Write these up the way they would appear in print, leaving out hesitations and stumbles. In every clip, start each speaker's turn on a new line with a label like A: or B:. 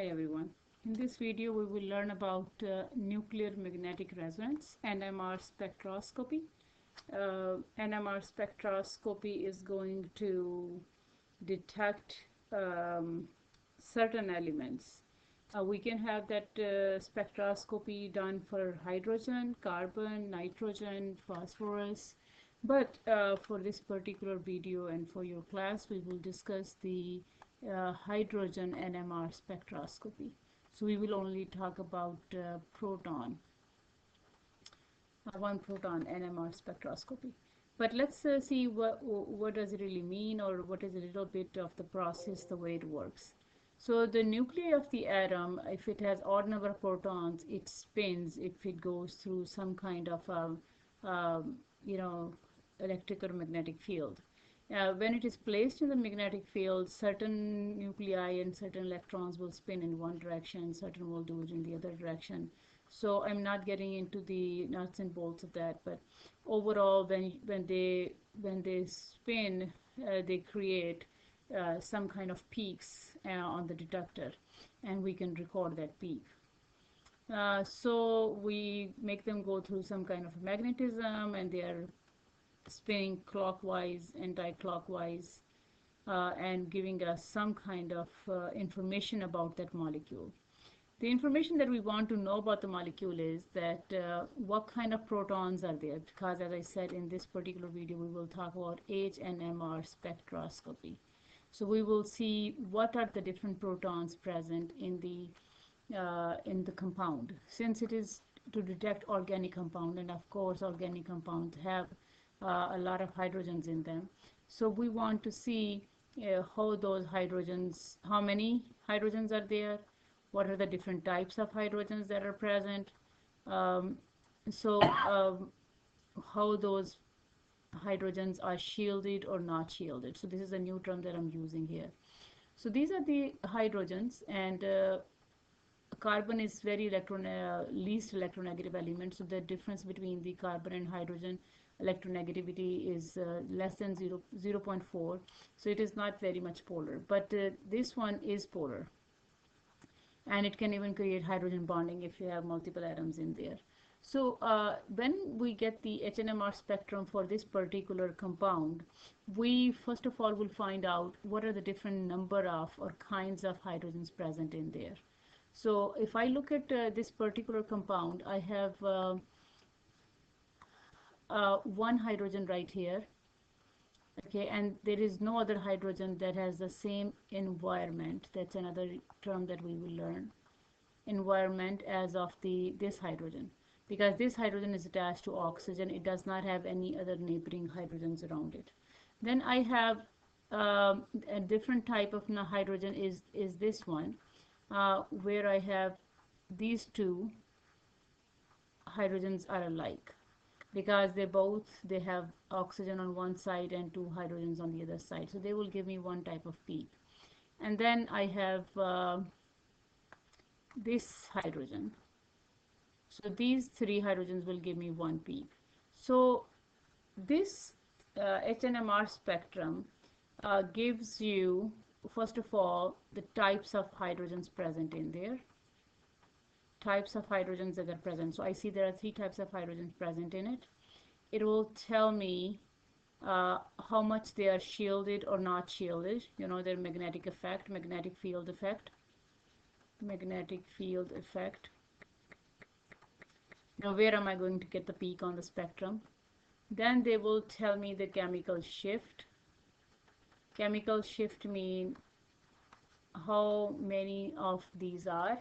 A: Hi everyone. In this video we will learn about nuclear magnetic resonance NMR spectroscopy. NMR spectroscopy is going to detect certain elements. We can have that spectroscopy done for hydrogen, carbon, nitrogen, phosphorus, but for this particular video and for your class we will discuss the hydrogen NMR spectroscopy. So we will only talk about one proton NMR spectroscopy. But let's see what does it really mean, or what is a little bit of the process, the way it works. So the nuclei of the atom, if it has odd number of protons, it spins if it goes through some kind of electric or magnetic field. When it is placed in the magnetic field, certain nuclei and certain electrons will spin in one direction, certain will do it in the other direction. So I'm not getting into the nuts and bolts of that, but overall, when they spin, they create some kind of peaks on the detector, and we can record that peak. So we make them go through some kind of magnetism, and they are spinning clockwise, anti-clockwise, and giving us some kind of information about that molecule. The information that we want to know about the molecule is that what kind of protons are there, because as I said in this particular video we will talk about HNMR spectroscopy. So we will see what are the different protons present in the compound, since it is to detect organic compound, and of course organic compounds have a lot of hydrogens in them. So we want to see how many hydrogens are there, what are the different types of hydrogens that are present, how those hydrogens are shielded or not shielded. So this is a new term that I'm using here. So these are the hydrogens, and carbon is very least electronegative element. So the difference between the carbon and hydrogen electronegativity is less than 0.4. So it is not very much polar, but this one is polar, and it can even create hydrogen bonding if you have multiple atoms in there. So when we get the HNMR spectrum for this particular compound, we first of all will find out what are the different number of or kinds of hydrogens present in there. So if I look at this particular compound, I have one hydrogen right here, okay, and there is no other hydrogen that has the same environment. That's another term that we will learn, environment, as of this hydrogen, because this hydrogen is attached to oxygen. It does not have any other neighboring hydrogens around it. Then I have a different type of hydrogen is this one, where I have these two hydrogens are alike, because they have oxygen on one side and two hydrogens on the other side. So they will give me one type of peak. And then I have this hydrogen. So these three hydrogens will give me one peak. So this HNMR spectrum gives you, first of all, the types of hydrogens present in there. Types of hydrogens that are present. So I see there are three types of hydrogens present in it. It will tell me how much they are shielded or not shielded, their magnetic effect, magnetic field effect. Now where am I going to get the peak on the spectrum? Then they will tell me the chemical shift. Chemical shift mean how many of these are.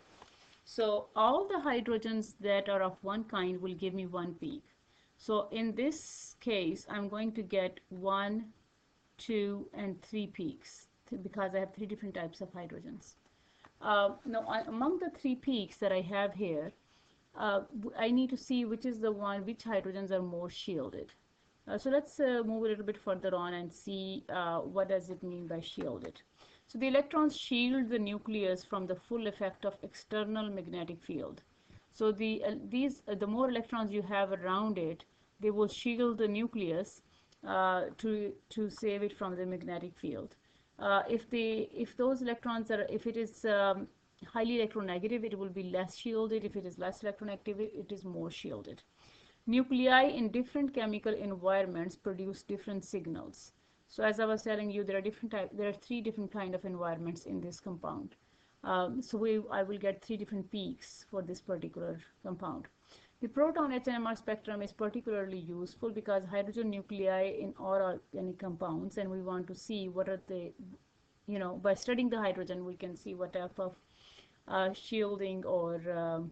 A: So all the hydrogens that are of one kind will give me one peak. So in this case, I'm going to get 1, 2, and 3 peaks, because I have three different types of hydrogens. Now, among the 3 peaks that I have here, I need to see which hydrogens are more shielded. So let's move a little bit further on and see what does it mean by shielded. So the electrons shield the nucleus from the full effect of external magnetic field. So the more electrons you have around it, they will shield the nucleus to save it from the magnetic field. If those electrons are, if it is highly electronegative, it will be less shielded. If it is less electronegative, it is more shielded. Nuclei in different chemical environments produce different signals. So as I was telling you, there are three different kind of environments in this compound. I will get three different peaks for this particular compound. The proton HNMR spectrum is particularly useful because hydrogen nuclei in all organic compounds, and we want to see what are the, by studying the hydrogen, we can see what type of shielding or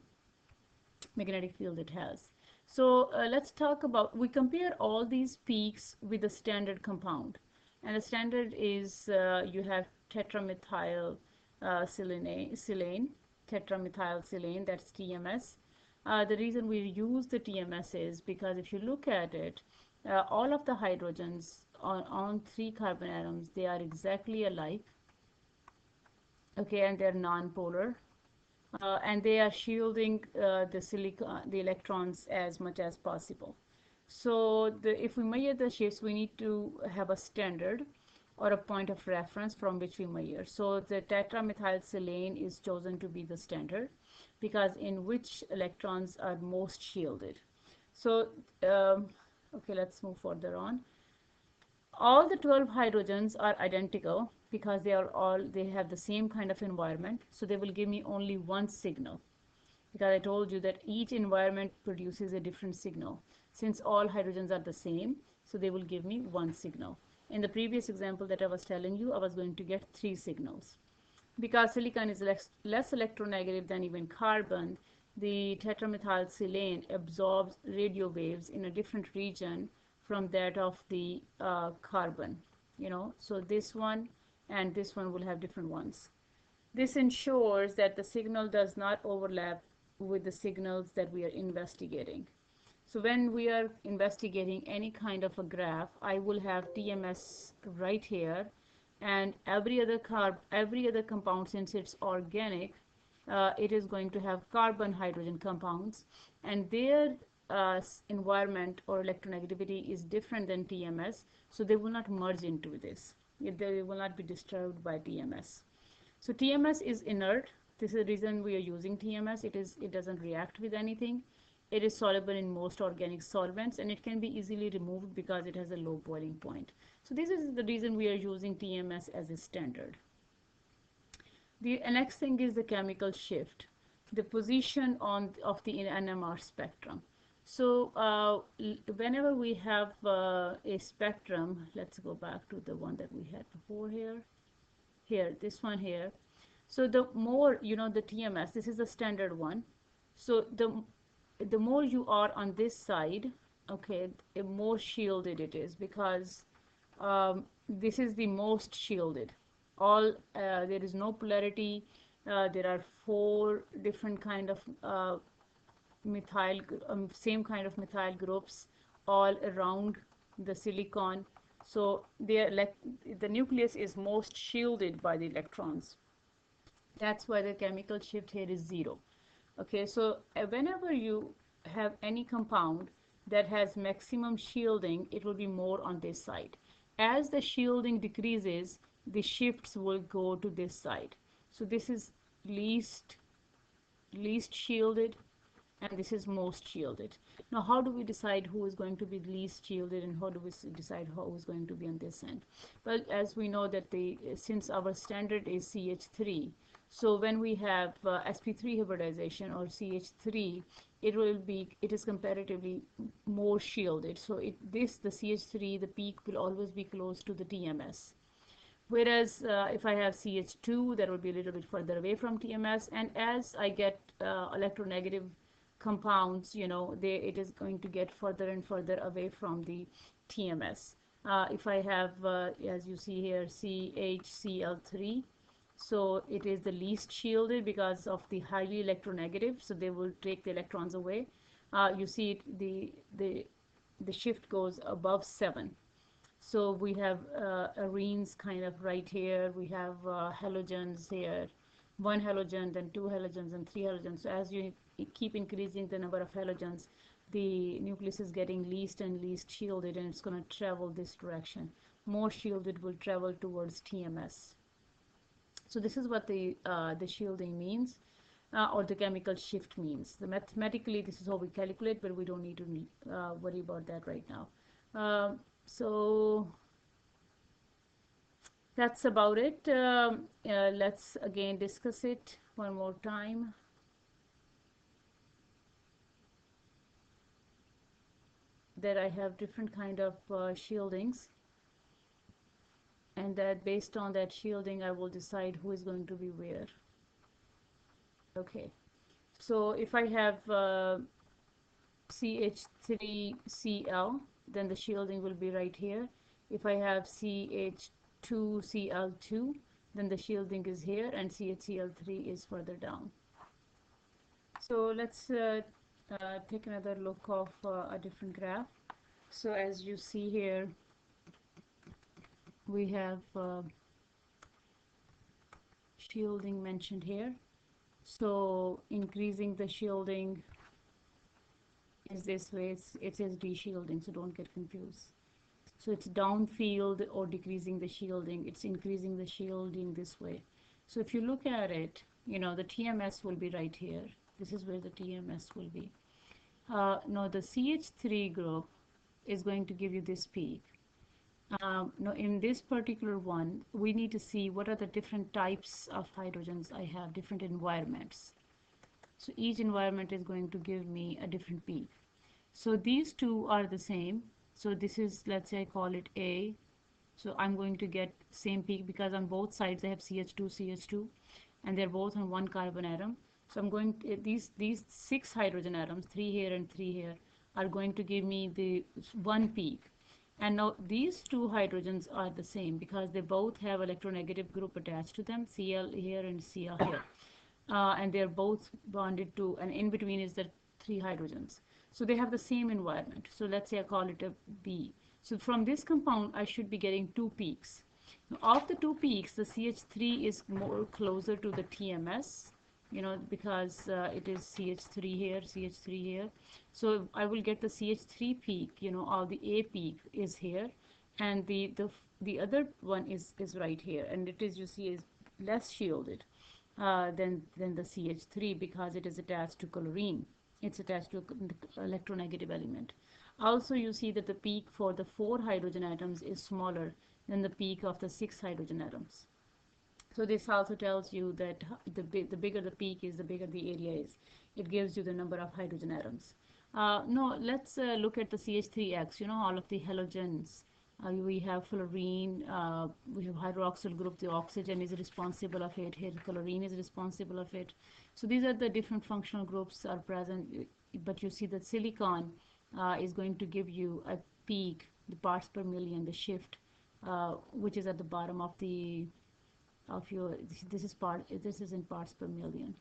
A: magnetic field it has. So let's talk about, we compare all these peaks with the standard compound. And the standard is you have tetramethyl silane, tetramethylsilane, that's TMS. The reason we use the TMS is because if you look at it, all of the hydrogens on three carbon atoms, they are exactly alike, okay, and they're non-polar. And they are shielding the electrons as much as possible. So if we measure the shifts, we need to have a standard or a point of reference from which we measure. So the tetramethylsilane is chosen to be the standard because in which electrons are most shielded. So okay, let's move further on. All the 12 hydrogens are identical because they have the same kind of environment, so they will give me only one signal, because I told you that each environment produces a different signal. Since all hydrogens are the same, so they will give me one signal. In the previous example that I was telling you, I was going to get three signals. Because silicon is less electronegative than even carbon, the tetramethylsilane absorbs radio waves in a different region from that of the carbon. So this one and this one will have different ones. This ensures that the signal does not overlap with the signals that we are investigating. So when we are investigating any kind of a graph, I will have TMS right here, and every other compound, since it's organic, it is going to have carbon hydrogen compounds, and their environment or electronegativity is different than TMS, so they will not merge into this. They will not be disturbed by TMS. So TMS is inert. This is the reason we are using TMS. It doesn't react with anything. It is soluble in most organic solvents, and it can be easily removed because it has a low boiling point. So this is the reason we are using TMS as a standard. The next thing is the chemical shift, the position of the NMR spectrum. So whenever we have a spectrum, let's go back to the one that we had before here. This one here. So the more, the TMS, this is the standard one. So the more you are on this side, okay, the more shielded it is, because this is the most shielded. There is no polarity. There are four different kind of same kind of methyl groups all around the silicon. So the nucleus is most shielded by the electrons. That's why the chemical shift here is 0. Okay, so whenever you have any compound that has maximum shielding, it will be more on this side. As the shielding decreases, the shifts will go to this side. So this is least shielded, and this is most shielded. Now, how do we decide who is going to be least shielded, and how do we decide who is going to be on this end? Well, as we know that since our standard is CH3, so when we have sp3 hybridization or CH3, it is comparatively more shielded. So the CH3, the peak will always be close to the TMS. Whereas if I have CH2, that will be a little bit further away from TMS. And as I get electronegative compounds, it is going to get further and further away from the TMS. If I have, as you see here, CHCl3, so it is the least shielded because of the highly electronegative, so they will take the electrons away. You see the shift goes above 7. So we have arenes kind of right here. We have halogens here, 1 halogen, then 2 halogens, and 3 halogens. So as you keep increasing the number of halogens, the nucleus is getting least and least shielded, and it's going to travel this direction. More shielded will travel towards TMS. So this is what the shielding means, or the chemical shift means. The mathematically, this is how we calculate, but we don't need to worry about that right now. So that's about it. Let's again discuss it one more time. That I have different kind of shieldings, and that based on that shielding I will decide who is going to be where. Okay, so if I have CH3Cl, then the shielding will be right here. If I have CH2Cl2, then the shielding is here, and CHCl3 is further down. So let's take another look of a different graph. So as you see here, we have shielding mentioned here. So increasing the shielding is this way. It is de-shielding, so don't get confused. So it's downfield or decreasing the shielding. It's increasing the shielding this way. So if you look at it, you know, the TMS will be right here. This is where the TMS will be. Now the CH3 group is going to give you this peak. Now in this particular one, we need to see what are the different types of hydrogens I have, different environments. So each environment is going to give me a different peak. So these two are the same. So this is, let's say I call it A. So I'm going to get same peak because on both sides I have CH2, CH2, and they're both on one carbon atom. So I'm going to, these 6 hydrogen atoms, 3 here and 3 here, are going to give me the one peak. And now these two hydrogens are the same because they both have electronegative group attached to them, Cl here and Cl here. And they're both bonded to, and in between is the 3 hydrogens. So they have the same environment. So let's say I call it a B. So from this compound, I should be getting 2 peaks. Now, of the 2 peaks, the CH3 is more closer to the TMS, you know, because it is CH3 here, CH3 here. So I will get the CH3 peak, you know, or the A peak is here, and the other one is right here, and it is, you see, is less shielded than the CH3 because it is attached to chlorine. It's attached to an electronegative element. Also, you see that the peak for the 4 hydrogen atoms is smaller than the peak of the 6 hydrogen atoms. So this also tells you that the bigger the peak is, the bigger the area is. It gives you the number of hydrogen atoms. No, let's look at the CH3X, you know, all of the halogens. We have fluorine, we have hydroxyl group, the oxygen is responsible of it, here chlorine is responsible of it. So these are the different functional groups are present, but you see that silicon is going to give you a peak, the parts per million, the shift, which is at the bottom of the of your, this is in parts per million.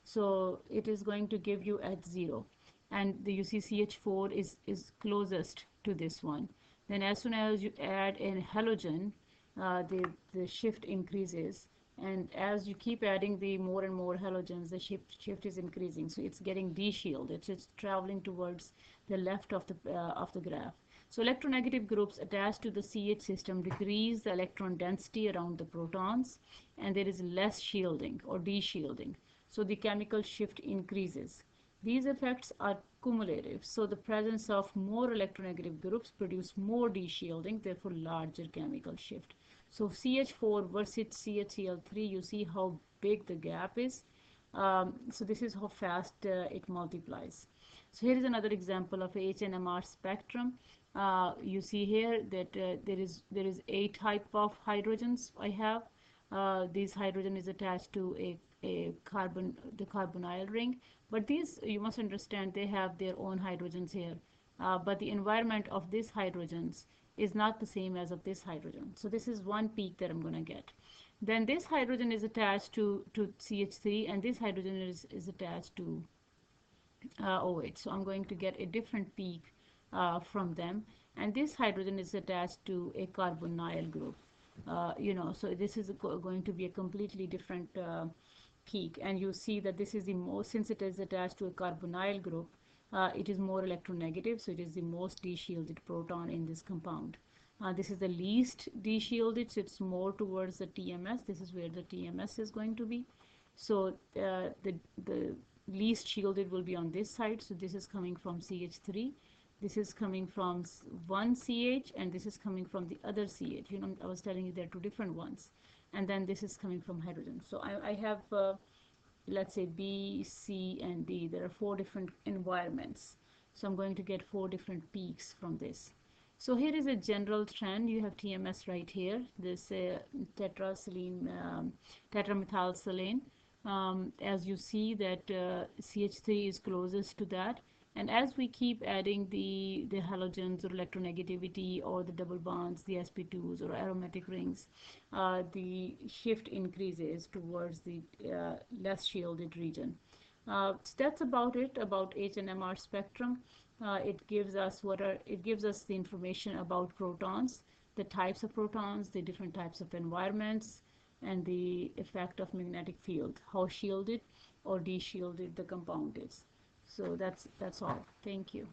A: So it is going to give you at 0, and the UCCH4 is closest to this one. Then as soon as you add a halogen, the shift increases, and as you keep adding the more and more halogens, the shift is increasing. So it's getting de-shielded. It's traveling towards the left of the graph. So electronegative groups attached to the CH system decrease the electron density around the protons, and there is less shielding or de-shielding. So the chemical shift increases. These effects are cumulative. So the presence of more electronegative groups produce more de-shielding, therefore larger chemical shift. So CH4 versus CHCl3, you see how big the gap is. So this is how fast it multiplies. So here is another example of HNMR spectrum. You see here that there is a type of hydrogens I have. This hydrogen is attached to the carbonyl ring, but these, you must understand, they have their own hydrogens here, but the environment of these hydrogens is not the same as of this hydrogen. So this is one peak that I'm going to get. Then this hydrogen is attached to CH3, and this hydrogen is attached to OH. So I'm going to get a different peak from them, and this hydrogen is attached to a carbonyl group. You know, so this is going to be a completely different peak, and you see that this is the most, since it is attached to a carbonyl group, it is more electronegative, so it is the most de-shielded proton in this compound. This is the least de-shielded, so it's more towards the TMS. This is where the TMS is going to be. So the least shielded will be on this side. So this is coming from CH3. This is coming from one CH, and this is coming from the other CH. You know, I was telling you there are two different ones. And then this is coming from hydrogen. So I have, let's say, B, C, and D. There are four different environments. So I'm going to get four different peaks from this. So here is a general trend. You have TMS right here, this tetrasilene, tetramethylsilane. As you see that CH3 is closest to that. And as we keep adding the halogens or electronegativity or the double bonds, the sp2s or aromatic rings, the shift increases towards the less shielded region. So that's about it about HNMR spectrum. It gives us the information about protons, the types of protons, the different types of environments, and the effect of magnetic field, how shielded or de-shielded the compound is. So that's all. Thank you.